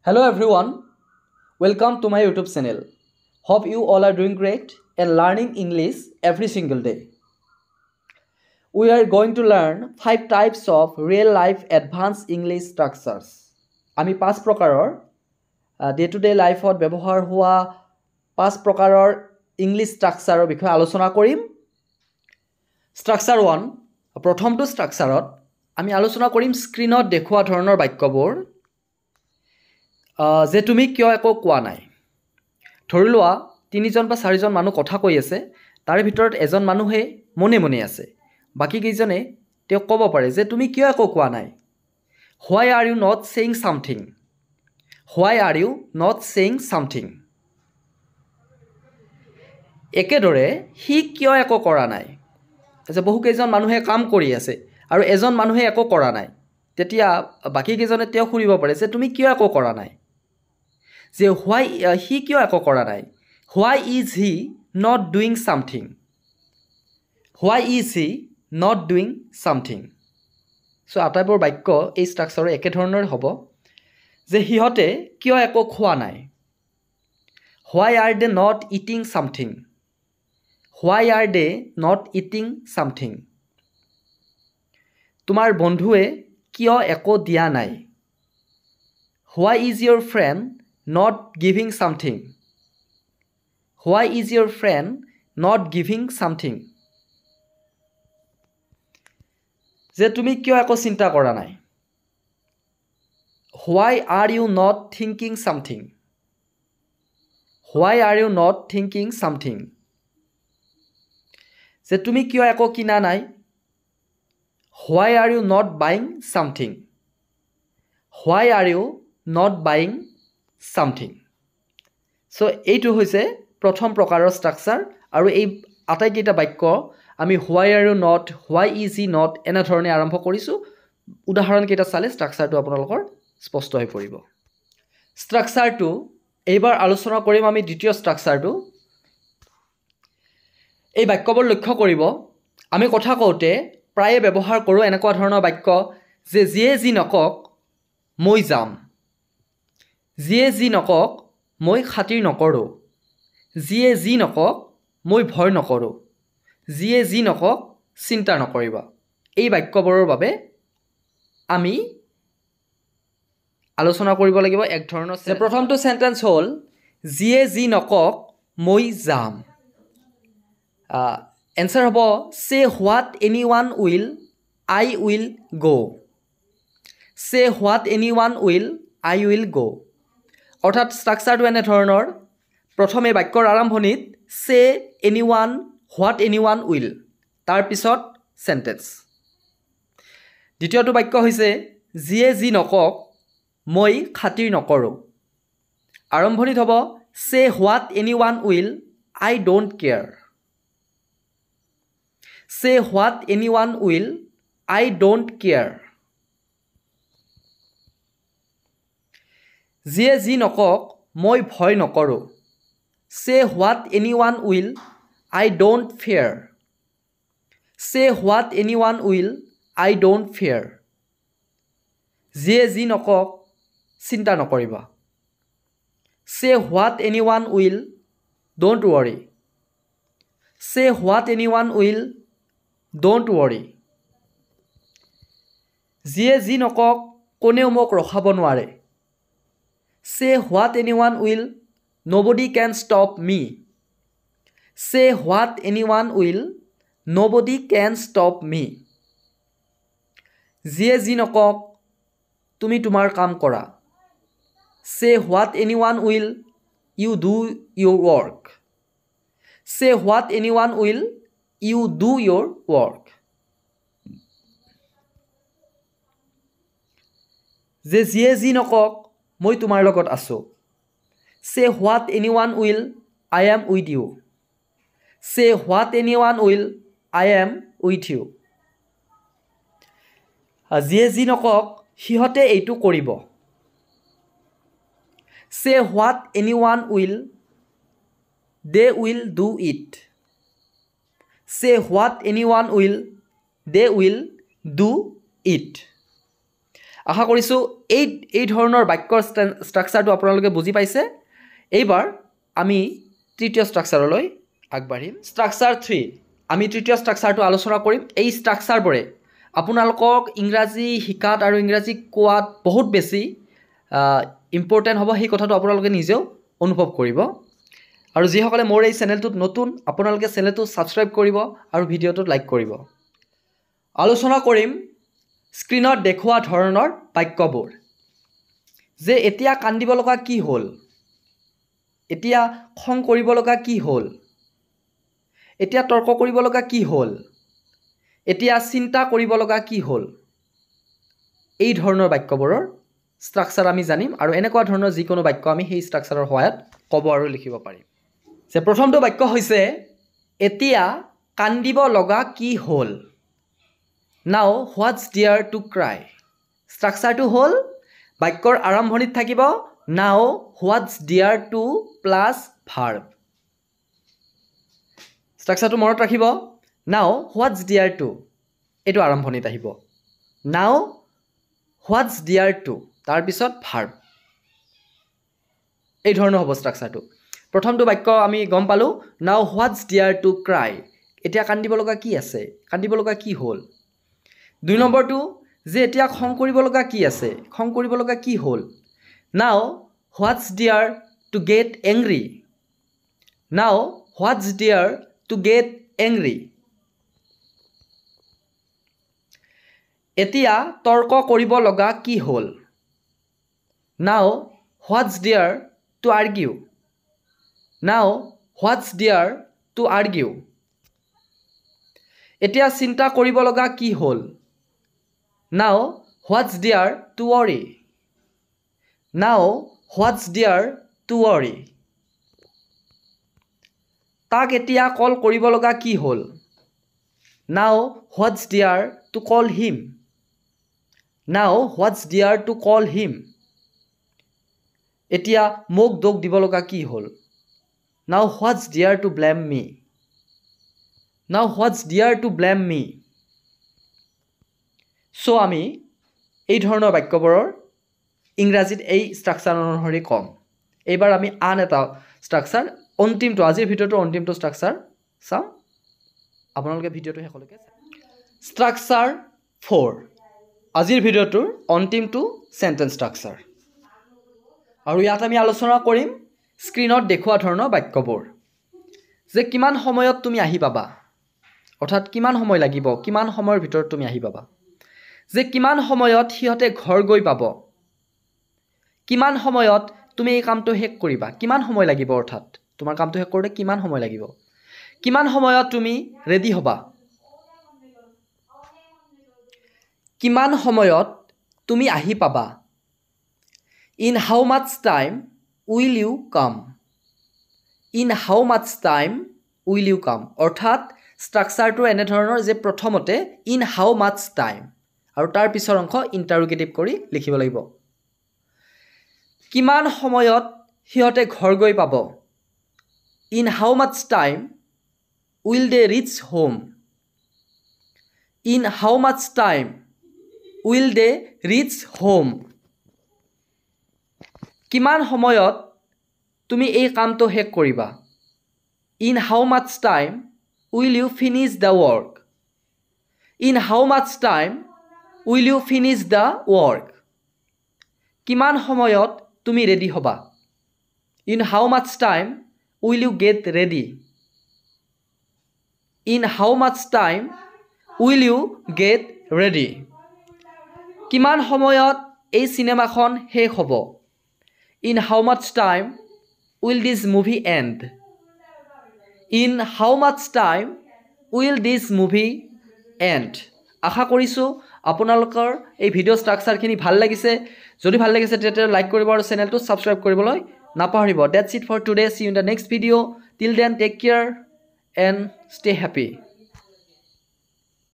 Hello everyone, welcome to my YouTube channel. Hope you all are doing great and learning English every single day. We are going to learn 5 types of real life advanced English structures. আমি 5 প্ৰকাৰৰ day to day লাইফত ব্যৱহাৰ হোৱা 5 প্ৰকাৰৰ English ষ্ট্ৰাকচাৰৰ বিষয়ে আলোচনা কৰিম। Structure 1 প্ৰথমটো ষ্ট্ৰাকচাৰত আমি আলোচনা কৰিম স্ক্ৰিনত দেখুওৱা ধৰণৰ বাক্যবোৰ যে তুমি কিয় একো কোৱা নাই। ধৰি লোৱা 3জন বা 4জন মানুহ কথা কৈ আছে, তাৰে ভিতৰত এজন মানুহে মনে মনে আছে, বাকি কেইজনে তেওঁ ক'ব পাৰে যে তুমি কিয় একো কোৱা নাই। Why are you not saying something? Why are you not saying something? একেদৰে হি কিয় একো কৰা নাই। যে বহু কেইজন মানুহে কাম কৰি আছে আৰু এজন মানুহে একো কৰা নাই, তেতিয়া বাকি কেইজনে তেওঁ সুধিব পাৰে যে তুমি কিয় একো কৰা নাই। যে why হি কিয় একো কৰা নাই। Why is he not doing something? Why is he not doing something? So আটাইবোৰ বাক্য এই ষ্ট্ৰাকচাৰৰ একে ধৰণৰ হ'ব যে সিহঁতে কিয় একো খোৱা নাই। Why are they not eating something? Why are they not eating something? তোমাৰ বন্ধুৱে কিয় একো দিয়া নাই। Why is your friend not giving something? Why is your friend not giving something? যে তুমি কিয় একো চিন্তা কৰা নাই। Why are you not thinking something? Why are you not thinking something? যে তুমি কিয় একো কিনা নাই। Why are you not buying something? Why are you not buying something? So এইটো হৈছে প্ৰথম প্ৰকাৰৰ ষ্ট্ৰাকচাৰ আৰু এই আটাইকেইটা বাক্য আমি why are you not, why is he not এনে ধৰণে আৰম্ভ কৰিছো। উদাহৰণ কেইটা চালে ষ্ট্ৰাকচাৰটো আপোনালোকৰ স্পষ্ট হৈ পৰিব। ষ্ট্ৰাকচাৰটো এইবাৰ আলোচনা কৰিম আমি দ্বিতীয় ষ্ট্ৰাকচাৰটো। এই বাক্যবোৰ লক্ষ্য কৰিব, আমি কথা কওঁতে প্ৰায়ে ব্যৱহাৰ কৰোঁ এনেকুৱা ধৰণৰ বাক্য যে যিয়ে যি নকক মই যাম, যিয়ে যি নকক মই খাতিৰ নকৰোঁ, যিয়ে যি নকক মই ভয় নকৰোঁ, যিয়ে যি নকক চিন্তা নকৰিবা। এই বাক্যবোৰৰ বাবে আমি আলোচনা কৰিব লাগিব এক ধৰণৰ। প্ৰথমটো সেন্টেন্স হ'ল যিয়ে যি নকক মই যাম। এনসাৰ হ'ব say what anyone will, I will go. Say what anyone will, I will go. অৰ্থাৎ ষ্ট্ৰাকচাৰটো এনে ধৰণৰ, প্ৰথমে বাক্যৰ আৰম্ভণিত say anyone, what anyone will, তাৰ পিছত সেন্টেন্স। দ্বিতীয়টো বাক্য হৈছে যিয়ে যি নকক মই খাতিৰ নকৰোঁ। আৰম্ভণিত হ'ব say what anyone will, I don't care. Say what anyone will, I don't care. যিয়ে যি নকক মই ভয় নকৰোঁ। Say what anyone will, I don't fear. Say what anyone will, I don't fear. যিয়ে যি নকক চিন্তা নকৰিবা। Say what anyone will, don't worry. Say what anyone will, don't worry. যিয়ে যি নকক কোনেও মোক ৰখাব নোৱাৰে। Say what anyone will, nobody can stop me. Say what anyone will, nobody can stop me. যিয়ে যি নকক তুমি তোমাৰ কাম কৰা। Say what anyone will, you do your work. Say what anyone will, you do your work. যে যিয়ে যি নকক মই তোমাৰ লগত আছো। Say what anyone will, I am with you. Say what anyone will, I am with you. যিয়ে যি নকক সিহঁতে এইটো কৰিব। Say what anyone will, they will do it. Say what anyone will, they will do it. আশা কৰিছোঁ এই ধৰণৰ বাক্যৰ ষ্ট্ৰাকচাৰটো আপোনালোকে বুজি পাইছে। এইবাৰ আমি তৃতীয় ষ্ট্ৰাকচাৰলৈ আগবাঢ়িম। ষ্ট্ৰাকচাৰ 3 আমি তৃতীয় ষ্ট্ৰাকচাৰটো আলোচনা কৰিম। এই ষ্ট্ৰাকচাৰবোৰে আপোনালোকক ইংৰাজী শিকাত আৰু ইংৰাজী কোৱাত বহুত বেছি ইম্পৰ্টেণ্ট হ'ব, সেই কথাটো আপোনালোকে নিজেও অনুভৱ কৰিব। আৰু যিসকলে মোৰ এই চেনেলটোত নতুন, আপোনালোকে চেনেলটো ছাবস্ক্ৰাইব কৰিব আৰু ভিডিঅ'টোত লাইক কৰিব। আলোচনা কৰিম স্ক্ৰীনত দেখুওৱা ধৰণৰ বাক্যবোৰ। যে এতিয়া কান্দিব লগা কি হ'ল, এতিয়া খং কৰিব লগা কি হ'ল, এতিয়া তৰ্ক কৰিব লগা কি হ'ল, এতিয়া চিন্তা কৰিব লগা কি হ'ল, এই ধৰণৰ বাক্যবোৰৰ ষ্ট্ৰাকচাৰ আমি জানিম আৰু এনেকুৱা ধৰণৰ যিকোনো বাক্য আমি সেই ষ্ট্ৰাকচাৰৰ সহায়ত ক'ব আৰু লিখিব পাৰিম। যে প্ৰথমটো বাক্য হৈছে এতিয়া কান্দিব লগা কি হ'ল। Now what's there to cry. ষ্ট্ৰাকচাৰটো হ'ল বাক্যৰ আৰম্ভণিত থাকিব now what's there to plus verb. ষ্ট্ৰাকচাৰটো মনত ৰাখিব, নাও হোৱাটছ ডিয়াৰ টু, এইটো আৰম্ভণিত আহিব। নাও হোৱাটছ ডিয়াৰ টু, তাৰপিছত ভাৰ্ব। এই ধৰণৰ হ'ব ষ্ট্ৰাকচাৰটো। প্ৰথমটো বাক্য আমি গম পালোঁ, নাও হোৱাটছ ডিয়াৰ টু ক্ৰাই। এতিয়া কান্দিব লগা কি আছে, কান্দিব লগা কি হ'ল। 2 নম্বৰটো যে এতিয়া খং কৰিব লগা কি আছে, খং কৰিব লগা কি হ'ল। Now what's there to get angry. Now what's there to get angry. এতিয়া তৰ্ক কৰিব লগা কি হ'ল। Now what's there to argue. Now what's there to argue. এতিয়া চিন্তা কৰিব লগা কি হ'ল। Now what's there to worry. Now what's there to worry. তাক এতিয়া কল কৰিব লগা কি হ'ল। Now what's there to call him. Now what's there to call him. এতিয়া মোক দোষ দিব লগা কি হ'ল। Now what's there to blame মি। নাও হোৱাটছ ডিয়াৰ টু ব্লেম মি। চ' আমি এই ধৰণৰ বাক্যবোৰৰ ইংৰাজীত এই ষ্ট্ৰাকচাৰ অনুসৰি ক'ম। এইবাৰ আমি আন এটা ষ্ট্ৰাকচাৰ, অন্তিমটো, আজিৰ ভিডিঅ'টোৰ অন্তিমটো ষ্ট্ৰাকচাৰ চাওঁ। আপোনালোকে ভিডিঅ'টো শেষলৈকে চাওক। ষ্ট্ৰাকচাৰ 4 আজিৰ ভিডিঅ'টোৰ অন্তিমটো চেণ্টেন্স ষ্ট্ৰাকচাৰ। আৰু ইয়াত আমি আলোচনা কৰিম স্ক্ৰীনত দেখুওৱা ধৰণৰ বাক্যবোৰ। যে কিমান সময়ত তুমি আহি পাবা, অৰ্থাৎ কিমান সময় লাগিব, কিমান সময়ৰ ভিতৰত তুমি আহি পাবা। যে কিমান সময়ত সিহঁতে ঘৰ গৈ পাব, কিমান সময়ত তুমি এই কামটো শেষ কৰিবা, কিমান সময় লাগিব, অৰ্থাৎ তোমাৰ কামটো শেষ কৰোঁতে কিমান সময় লাগিব। কিমান সময়ত তুমি ৰেডি হ'বা, কিমান সময়ত তুমি আহি পাবা। In how much time will you come. In how much time will you come, অৰ্থাৎ ষ্ট্ৰাকচাৰটো এনেধৰণৰ যে প্ৰথমতে ইন হাউ মাছ টাইম আৰু তাৰ পিছৰ অংশ ইণ্টাৰোগেটিভ কৰি লিখিব লাগিব। কিমান সময়ত সিহঁতে ঘৰ গৈ পাব। In how much time will they reach home. In how much time will they reach home. কিমান সময়ত তুমি এই কামটো শেষ কৰিবা। In how much time will you finish the work. In how much time will you finish the work. কিমান সময়ত তুমি ৰেডি হ'বা। In how much time will you get ready. In how much time will you get ready. কিমান সময়ত এই চিনেমাখন শেষ হ'ব। In how much time will this movie end. In how much time will this movie end. আশা কৰিছোঁ আপোনালোকৰ এই ভিডিঅ' ষ্ট্ৰাকচাৰখিনি ভাল লাগিছে। যদি ভাল লাগিছে তেতিয়া লাইক কৰিব আৰু চেনেলটো ছাবস্ক্ৰাইব কৰিবলৈ নাপাহৰিব। That's it for today. See you in the next video'. Till then take care and stay happy.